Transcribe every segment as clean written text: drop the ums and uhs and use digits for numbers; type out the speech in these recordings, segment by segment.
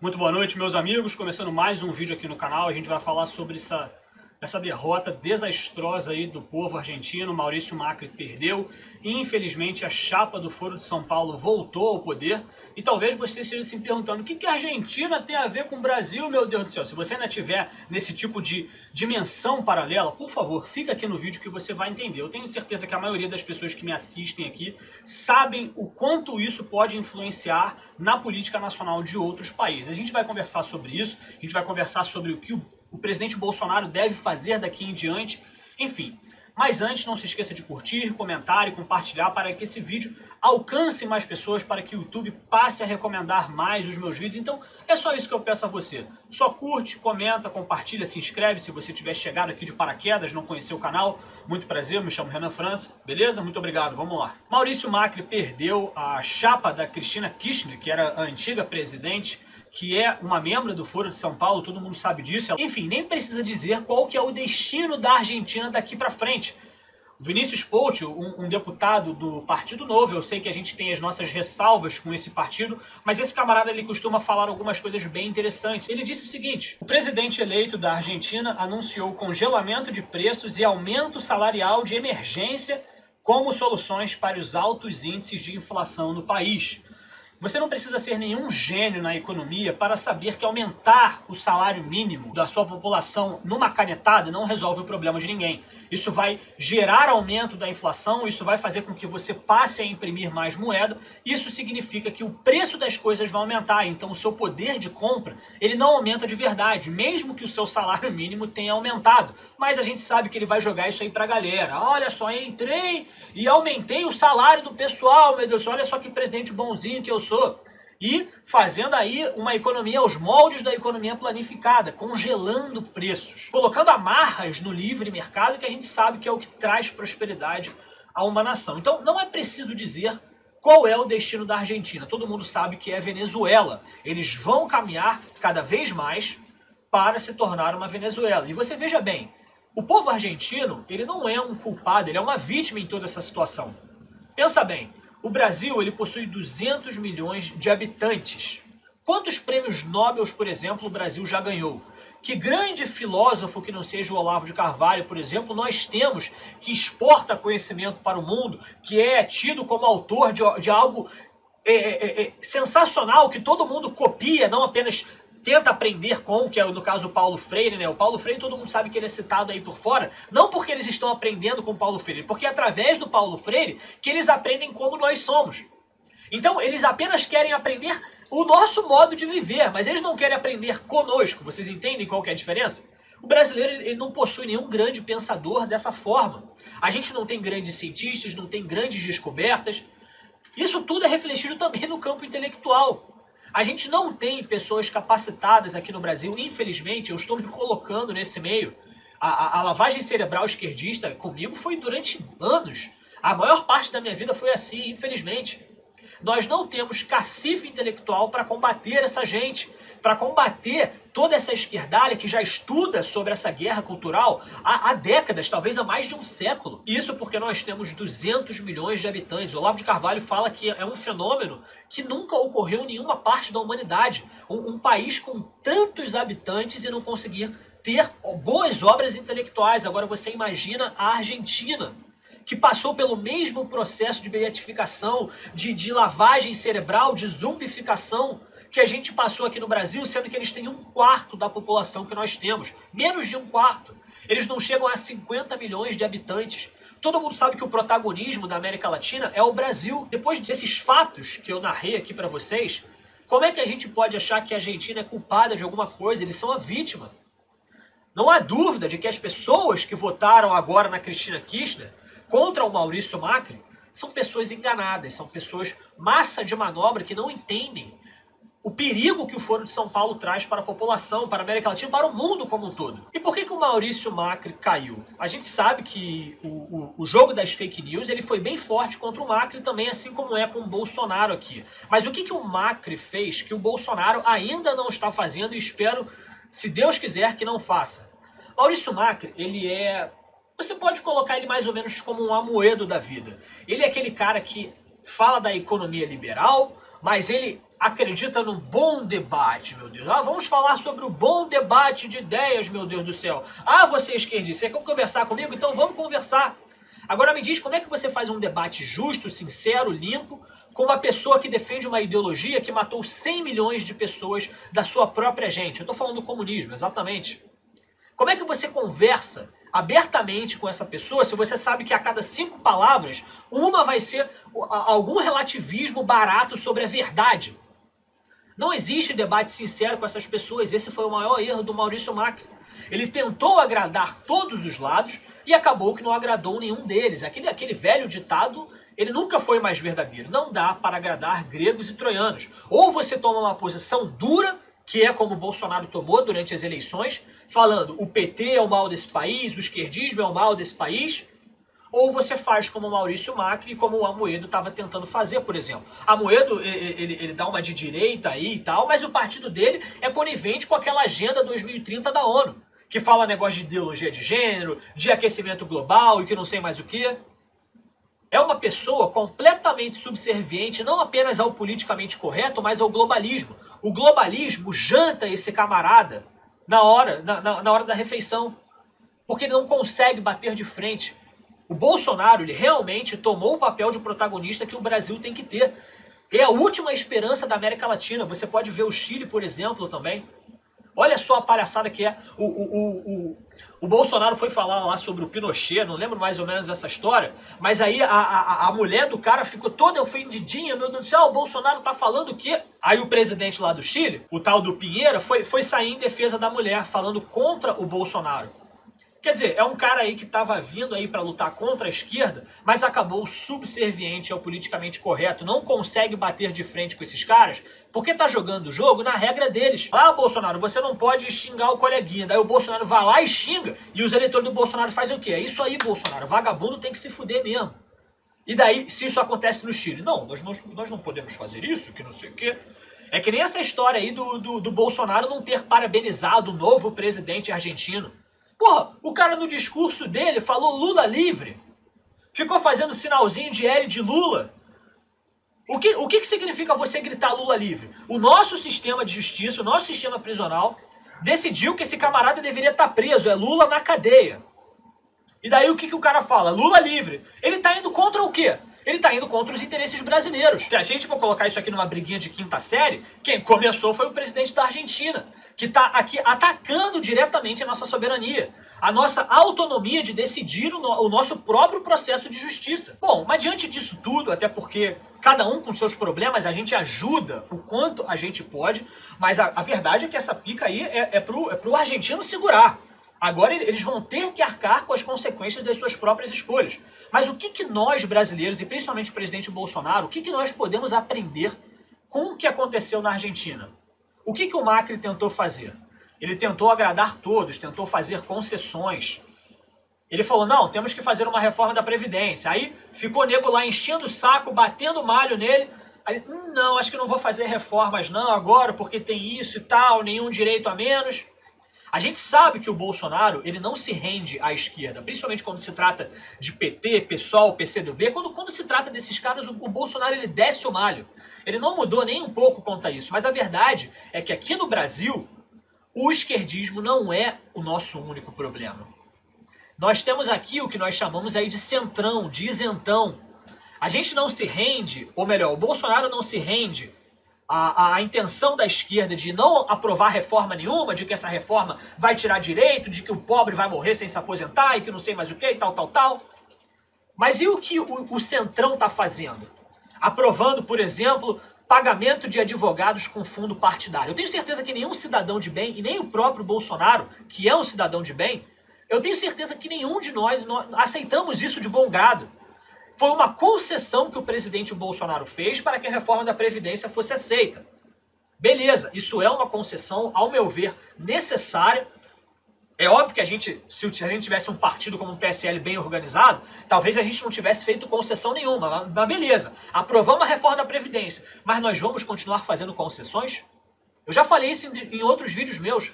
Muito boa noite, meus amigos. Começando mais um vídeo aqui no canal, a gente vai falar sobre essa derrota desastrosa aí do povo argentino. Maurício Macri perdeu. Infelizmente, a chapa do Foro de São Paulo voltou ao poder. E talvez você esteja se perguntando, o que a Argentina tem a ver com o Brasil, meu Deus do céu? Se você ainda tiver nesse tipo de dimensão paralela, por favor, fica aqui no vídeo que você vai entender. Eu tenho certeza que a maioria das pessoas que me assistem aqui sabem o quanto isso pode influenciar na política nacional de outros países. A gente vai conversar sobre isso, a gente vai conversar sobre o que o presidente Bolsonaro deve fazer daqui em diante, enfim. Mas antes, não se esqueça de curtir, comentar e compartilhar para que esse vídeo alcance mais pessoas, para que o YouTube passe a recomendar mais os meus vídeos. Então, é só isso que eu peço a você. Só curte, comenta, compartilha, se inscreve se você tiver chegado aqui de paraquedas, não conheceu o canal. Muito prazer, me chamo Renan França, beleza? Muito obrigado, vamos lá. Maurício Macri perdeu a chapa da Cristina Kirchner, que era a antiga presidente, que é uma membro do Foro de São Paulo, todo mundo sabe disso. Enfim, nem precisa dizer qual que é o destino da Argentina daqui para frente. O Vinícius Pout, um deputado do Partido Novo, eu sei que a gente tem as nossas ressalvas com esse partido, mas esse camarada ele costuma falar algumas coisas bem interessantes. Ele disse o seguinte: o presidente eleito da Argentina anunciou congelamento de preços e aumento salarial de emergência como soluções para os altos índices de inflação no país. Você não precisa ser nenhum gênio na economia para saber que aumentar o salário mínimo da sua população numa canetada não resolve o problema de ninguém. Isso vai gerar aumento da inflação, isso vai fazer com que você passe a imprimir mais moeda, isso significa que o preço das coisas vai aumentar, então o seu poder de compra ele não aumenta de verdade, mesmo que o seu salário mínimo tenha aumentado. Mas a gente sabe que ele vai jogar isso aí pra galera. Olha só, entrei e aumentei o salário do pessoal, meu Deus, olha só que presidente bonzinho que eu sou. E fazendo aí uma economia aos moldes da economia planificada, congelando preços, colocando amarras no livre mercado, que a gente sabe que é o que traz prosperidade a uma nação. Então não é preciso dizer qual é o destino da Argentina. Todo mundo sabe que é Venezuela. Eles vão caminhar cada vez mais para se tornar uma Venezuela. E você veja bem, o povo argentino, ele não é um culpado, ele é uma vítima em toda essa situação. Pensa bem, o Brasil ele possui 200 milhões de habitantes. Quantos prêmios Nobel, por exemplo, o Brasil já ganhou? Que grande filósofo que não seja o Olavo de Carvalho, por exemplo, nós temos que exporta conhecimento para o mundo, que é tido como autor de algo sensacional, que todo mundo copia, não apenas tenta aprender com, que é no caso o Paulo Freire, né? O Paulo Freire todo mundo sabe que ele é citado aí por fora, não porque eles estão aprendendo com o Paulo Freire, porque é através do Paulo Freire que eles aprendem como nós somos. Então eles apenas querem aprender o nosso modo de viver, mas eles não querem aprender conosco. Vocês entendem qual que é a diferença? O brasileiro ele não possui nenhum grande pensador dessa forma. A gente não tem grandes cientistas, não tem grandes descobertas. Isso tudo é refletido também no campo intelectual. A gente não tem pessoas capacitadas aqui no Brasil, infelizmente, eu estou me colocando nesse meio. A lavagem cerebral esquerdista comigo foi durante anos. A maior parte da minha vida foi assim, infelizmente. Nós não temos cacife intelectual para combater essa gente, para combater toda essa esquerdalha que já estuda sobre essa guerra cultural há décadas, talvez há mais de um século. Isso porque nós temos 200 milhões de habitantes. O Olavo de Carvalho fala que é um fenômeno que nunca ocorreu em nenhuma parte da humanidade. Um país com tantos habitantes e não conseguir ter boas obras intelectuais. Agora você imagina a Argentina, que passou pelo mesmo processo de beatificação, de lavagem cerebral, de zumbificação que a gente passou aqui no Brasil, sendo que eles têm 1/4 da população que nós temos. Menos de 1/4. Eles não chegam a 50 milhões de habitantes. Todo mundo sabe que o protagonismo da América Latina é o Brasil. Depois desses fatos que eu narrei aqui para vocês, como é que a gente pode achar que a Argentina é culpada de alguma coisa? Eles são a vítima. Não há dúvida de que as pessoas que votaram agora na Cristina Kirchner contra o Maurício Macri são pessoas enganadas, são pessoas massa de manobra que não entendem o perigo que o Foro de São Paulo traz para a população, para a América Latina, para o mundo como um todo. E por que o Maurício Macri caiu? A gente sabe que o jogo das fake news ele foi bem forte contra o Macri também, assim como é com o Bolsonaro aqui. Mas o que o Macri fez que o Bolsonaro ainda não está fazendo e espero, se Deus quiser, que não faça? Maurício Macri, ele é... Você pode colocar ele mais ou menos como um Amoedo da vida. Ele é aquele cara que fala da economia liberal, mas ele acredita num bom debate, meu Deus. Ah, vamos falar sobre o bom debate de ideias, meu Deus do céu. Ah, você é esquerdista, você quer conversar comigo? Então vamos conversar. Agora me diz, como é que você faz um debate justo, sincero, limpo, com uma pessoa que defende uma ideologia que matou 100 milhões de pessoas da sua própria gente? Eu tô falando do comunismo, exatamente. Como é que você conversa abertamente com essa pessoa se você sabe que a cada 5 palavras, uma vai ser algum relativismo barato sobre a verdade? Não existe debate sincero com essas pessoas. Esse foi o maior erro do Maurício Macri. Ele tentou agradar todos os lados e acabou que não agradou nenhum deles. Aquele velho ditado, ele nunca foi mais verdadeiro. Não dá para agradar gregos e troianos. Ou você toma uma posição dura, que é como o Bolsonaro tomou durante as eleições, falando o PT é o mal desse país, o esquerdismo é o mal desse país, ou você faz como o Maurício Macri e como o Amoedo estava tentando fazer, por exemplo. Amoedo, ele dá uma de direita aí e tal, mas o partido dele é conivente com aquela agenda 2030 da ONU, que fala negócio de ideologia de gênero, de aquecimento global e que não sei mais o que. É uma pessoa completamente subserviente não apenas ao politicamente correto, mas ao globalismo. O globalismo janta esse camarada na hora da refeição, porque ele não consegue bater de frente. O Bolsonaro, ele realmente tomou o papel de protagonista que o Brasil tem que ter. É a última esperança da América Latina. Você pode ver o Chile, por exemplo, também. Olha só a palhaçada que é. O Bolsonaro foi falar lá sobre o Pinochet, não lembro mais ou menos essa história, mas aí a mulher do cara ficou toda ofendidinha, meu Deus do céu, o Bolsonaro tá falando o quê? Aí o presidente lá do Chile, o tal do Pinheira, foi sair em defesa da mulher, falando contra o Bolsonaro. Quer dizer, é um cara aí que estava vindo aí para lutar contra a esquerda, mas acabou subserviente ao politicamente correto, não consegue bater de frente com esses caras, porque tá jogando o jogo na regra deles. Ah, Bolsonaro, você não pode xingar o coleguinha. Daí o Bolsonaro vai lá e xinga, e os eleitores do Bolsonaro fazem o quê? É isso aí, Bolsonaro, vagabundo tem que se fuder mesmo. E daí, se isso acontece no Chile? Não, nós não podemos fazer isso, que não sei o quê. É que nem essa história aí do Bolsonaro não ter parabenizado o novo presidente argentino. Porra, o cara no discurso dele falou Lula livre. Ficou fazendo sinalzinho de L de Lula. O que significa você gritar Lula livre? O nosso sistema de justiça, o nosso sistema prisional, decidiu que esse camarada deveria estar preso. É Lula na cadeia. E daí o que o cara fala? Lula livre. Ele tá indo contra o quê? Ele tá indo contra os interesses brasileiros. Se a gente for colocar isso aqui numa briguinha de quinta série, quem começou foi o presidente da Argentina, que tá aqui atacando diretamente a nossa soberania, a nossa autonomia de decidir o nosso próprio processo de justiça. Bom, mas diante disso tudo, até porque cada um com seus problemas, a gente ajuda o quanto a gente pode, mas a verdade é que essa pica aí é pro argentino segurar. Agora eles vão ter que arcar com as consequências das suas próprias escolhas. Mas o que nós brasileiros, e principalmente o presidente Bolsonaro, o que nós podemos aprender com o que aconteceu na Argentina? O que o Macri tentou fazer? Ele tentou agradar todos, tentou fazer concessões. Ele falou, não, temos que fazer uma reforma da Previdência. Aí ficou nego lá enchendo o saco, batendo malho nele. Aí, não, acho que não vou fazer reformas não agora, porque tem isso e tal, nenhum direito a menos. A gente sabe que o Bolsonaro, ele não se rende à esquerda, principalmente quando se trata de PT, PSOL, PCdoB. Quando se trata desses caras, o Bolsonaro, ele desce o malho. Ele não mudou nem um pouco quanto a isso. Mas a verdade é que aqui no Brasil, o esquerdismo não é o nosso único problema. Nós temos aqui o que nós chamamos aí de centrão, de isentão. A gente não se rende, ou melhor, o Bolsonaro não se rende a intenção da esquerda de não aprovar reforma nenhuma, de que essa reforma vai tirar direito, de que o pobre vai morrer sem se aposentar e que não sei mais o que e tal. Mas e o que o Centrão está fazendo? Aprovando, por exemplo, pagamento de advogados com fundo partidário. Eu tenho certeza que nenhum cidadão de bem, e nem o próprio Bolsonaro, que é um cidadão de bem, eu tenho certeza que nenhum de nós aceitamos isso de bom grado. Foi uma concessão que o presidente Bolsonaro fez para que a reforma da Previdência fosse aceita. Beleza, isso é uma concessão, ao meu ver, necessária. É óbvio que se a gente tivesse um partido como o PSL bem organizado, talvez a gente não tivesse feito concessão nenhuma. Mas beleza, aprovamos a reforma da Previdência, mas nós vamos continuar fazendo concessões? Eu já falei isso em outros vídeos meus.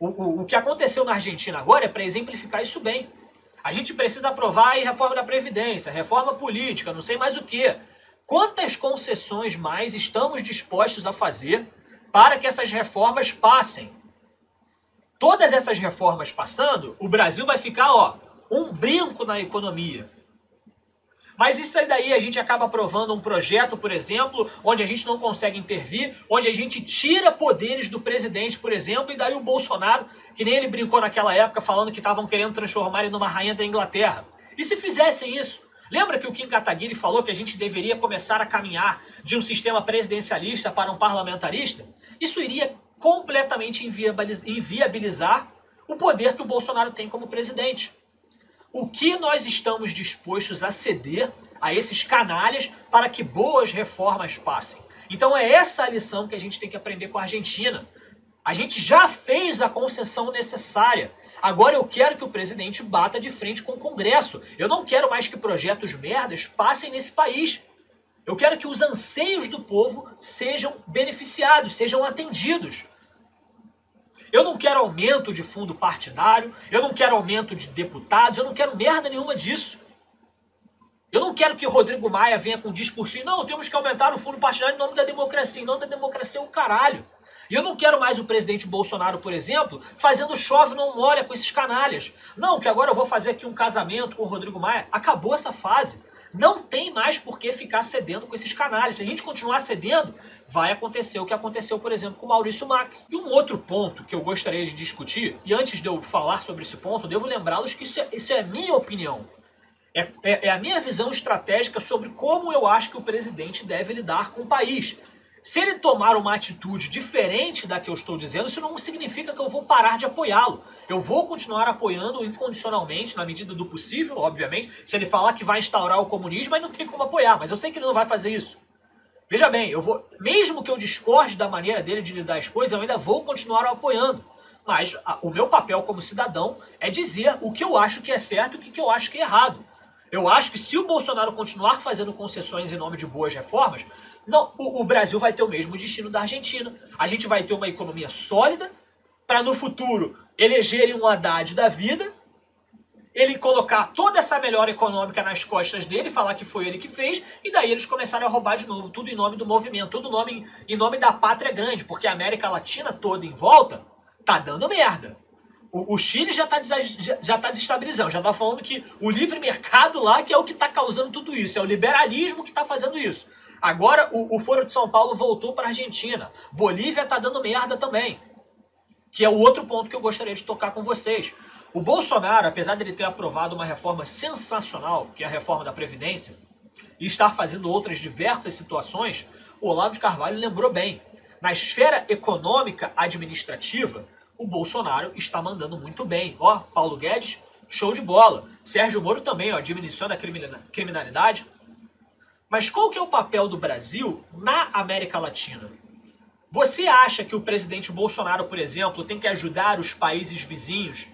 O que aconteceu na Argentina agora é para exemplificar isso bem. A gente precisa aprovar a reforma da Previdência, reforma política, não sei mais o quê. quantas concessões mais estamos dispostos a fazer para que essas reformas passem. Todas essas reformas passando, o Brasil vai ficar, ó, um brinco na economia. Mas isso aí daí a gente acaba aprovando um projeto, por exemplo, onde a gente não consegue intervir, onde a gente tira poderes do presidente, por exemplo, e daí o Bolsonaro, que nem ele brincou naquela época falando que estavam querendo transformar ele numa rainha da Inglaterra. E se fizessem isso? Lembra que o Kim Kataguiri falou que a gente deveria começar a caminhar de um sistema presidencialista para um parlamentarista? Isso iria completamente inviabilizar o poder que o Bolsonaro tem como presidente. O que nós estamos dispostos a ceder a esses canalhas para que boas reformas passem? Então é essa a lição que a gente tem que aprender com a Argentina. A gente já fez a concessão necessária. Agora eu quero que o presidente bata de frente com o Congresso. Eu não quero mais que projetos merdas passem nesse país. Eu quero que os anseios do povo sejam beneficiados, sejam atendidos. Eu não quero aumento de fundo partidário, eu não quero aumento de deputados, eu não quero merda nenhuma disso. Eu não quero que Rodrigo Maia venha com um discursinho, não, temos que aumentar o fundo partidário em nome da democracia. Em nome da democracia é o caralho. E eu não quero mais o presidente Bolsonaro, por exemplo, fazendo chove não molha com esses canalhas. Não, que agora eu vou fazer aqui um casamento com o Rodrigo Maia. Acabou essa fase. Não tem mais por que ficar cedendo com esses canalhas. Se a gente continuar cedendo, vai acontecer o que aconteceu, por exemplo, com o Maurício Macri. E um outro ponto que eu gostaria de discutir, e antes de eu falar sobre esse ponto, devo lembrá-los que isso é minha opinião. É a minha visão estratégica sobre como eu acho que o presidente deve lidar com o país. Se ele tomar uma atitude diferente da que eu estou dizendo, isso não significa que eu vou parar de apoiá-lo. Eu vou continuar apoiando incondicionalmente, na medida do possível, obviamente. Se ele falar que vai instaurar o comunismo, aí não tem como apoiar, mas eu sei que ele não vai fazer isso. Veja bem, mesmo que eu discorde da maneira dele de lidar as coisas, eu ainda vou continuar apoiando. Mas o meu papel como cidadão é dizer o que eu acho que é certo e o que eu acho que é errado. Eu acho que se o Bolsonaro continuar fazendo concessões em nome de boas reformas, não, o Brasil vai ter o mesmo destino da Argentina. A gente vai ter uma economia sólida para no futuro elegerem um Haddad da vida, ele colocar toda essa melhora econômica nas costas dele, falar que foi ele que fez, e daí eles começaram a roubar de novo, tudo em nome do movimento, tudo em nome da pátria grande, porque a América Latina toda em volta tá dando merda. O Chile já tá desestabilizando, já tá falando que o livre mercado lá que é o que tá causando tudo isso, é o liberalismo que tá fazendo isso. Agora o Foro de São Paulo voltou para a Argentina. Bolívia tá dando merda também. Que é o outro ponto que eu gostaria de tocar com vocês. O Bolsonaro, apesar de ele ter aprovado uma reforma sensacional, que é a reforma da Previdência, e estar fazendo outras diversas situações, o Olavo de Carvalho lembrou bem. Na esfera econômica administrativa, o Bolsonaro está mandando muito bem. Ó, Paulo Guedes, show de bola. Sérgio Moro também, ó, diminuição da criminalidade. Mas qual que é o papel do Brasil na América Latina? Você acha que o presidente Bolsonaro, por exemplo, tem que ajudar os países vizinhos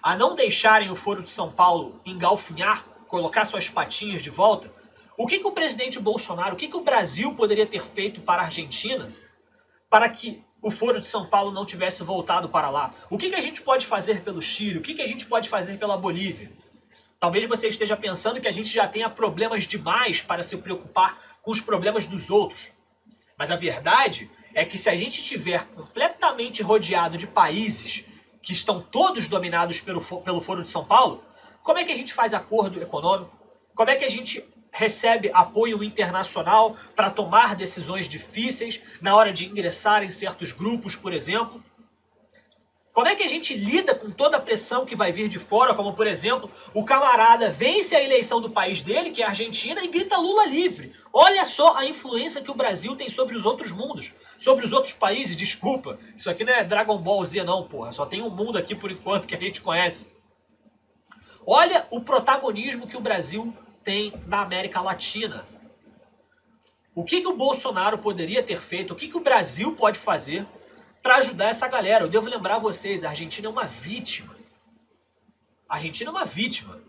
a não deixarem o Foro de São Paulo engalfinhar, colocar suas patinhas de volta? O que o presidente Bolsonaro, o que o Brasil poderia ter feito para a Argentina para que o Foro de São Paulo não tivesse voltado para lá? O que a gente pode fazer pelo Chile? O que a gente pode fazer pela Bolívia? Talvez você esteja pensando que a gente já tenha problemas demais para se preocupar com os problemas dos outros. Mas a verdade é que se a gente estiver completamente rodeado de países que estão todos dominados pelo Foro de São Paulo, como é que a gente faz acordo econômico? Como é que a gente recebe apoio internacional para tomar decisões difíceis na hora de ingressar em certos grupos, por exemplo? Como é que a gente lida com toda a pressão que vai vir de fora, como, por exemplo, o camarada vence a eleição do país dele, que é a Argentina, e grita Lula livre? Olha só a influência que o Brasil tem sobre os outros mundos, sobre os outros países. Desculpa, isso aqui não é Dragon Ball Z não, porra. Só tem um mundo aqui, por enquanto, que a gente conhece. Olha o protagonismo que o Brasil tem na América Latina. O que o Bolsonaro poderia ter feito? O que o Brasil pode fazer para ajudar essa galera? Eu devo lembrar vocês, a Argentina é uma vítima. A Argentina é uma vítima.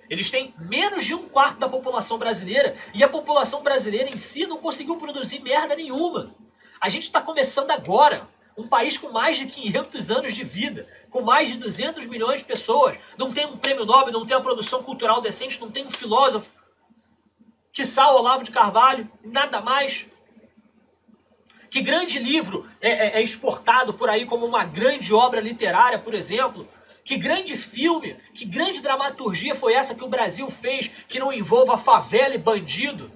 Eles têm menos de 1/4 da população brasileira e a população brasileira em si não conseguiu produzir merda nenhuma. A gente está começando agora. Um país com mais de 500 anos de vida, com mais de 200 milhões de pessoas, não tem um prêmio Nobel, não tem uma produção cultural decente, não tem um filósofo. quiçá Olavo de Carvalho, nada mais. Que grande livro é exportado por aí como uma grande obra literária, por exemplo? Que grande filme, que grande dramaturgia foi essa que o Brasil fez que não envolva favela e bandido?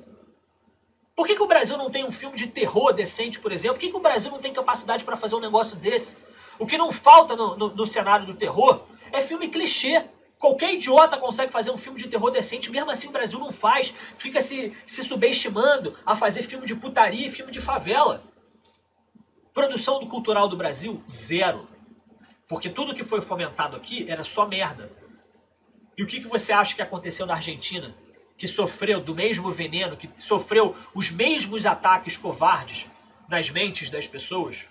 Por que o Brasil não tem um filme de terror decente, por exemplo? Por que o Brasil não tem capacidade para fazer um negócio desse? O que não falta no cenário do terror é filme clichê. Qualquer idiota consegue fazer um filme de terror decente, mesmo assim o Brasil não faz. Fica se subestimando a fazer filme de putaria e filme de favela. Produção do cultural do Brasil, zero. Porque tudo que foi fomentado aqui era só merda. E o que você acha que aconteceu na Argentina? Que sofreu do mesmo veneno, que sofreu os mesmos ataques covardes nas mentes das pessoas?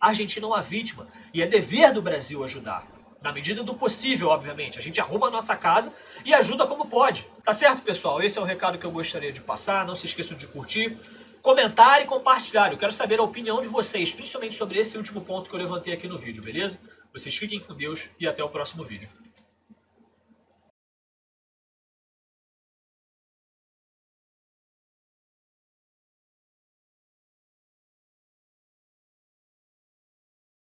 A Argentina é uma vítima. E é dever do Brasil ajudar. Na medida do possível, obviamente. A gente arruma a nossa casa e ajuda como pode. Tá certo, pessoal? Esse é o recado que eu gostaria de passar. Não se esqueçam de curtir, comentar e compartilhar. Eu quero saber a opinião de vocês, principalmente sobre esse último ponto que eu levantei aqui no vídeo, beleza? Vocês fiquem com Deus e até o próximo vídeo.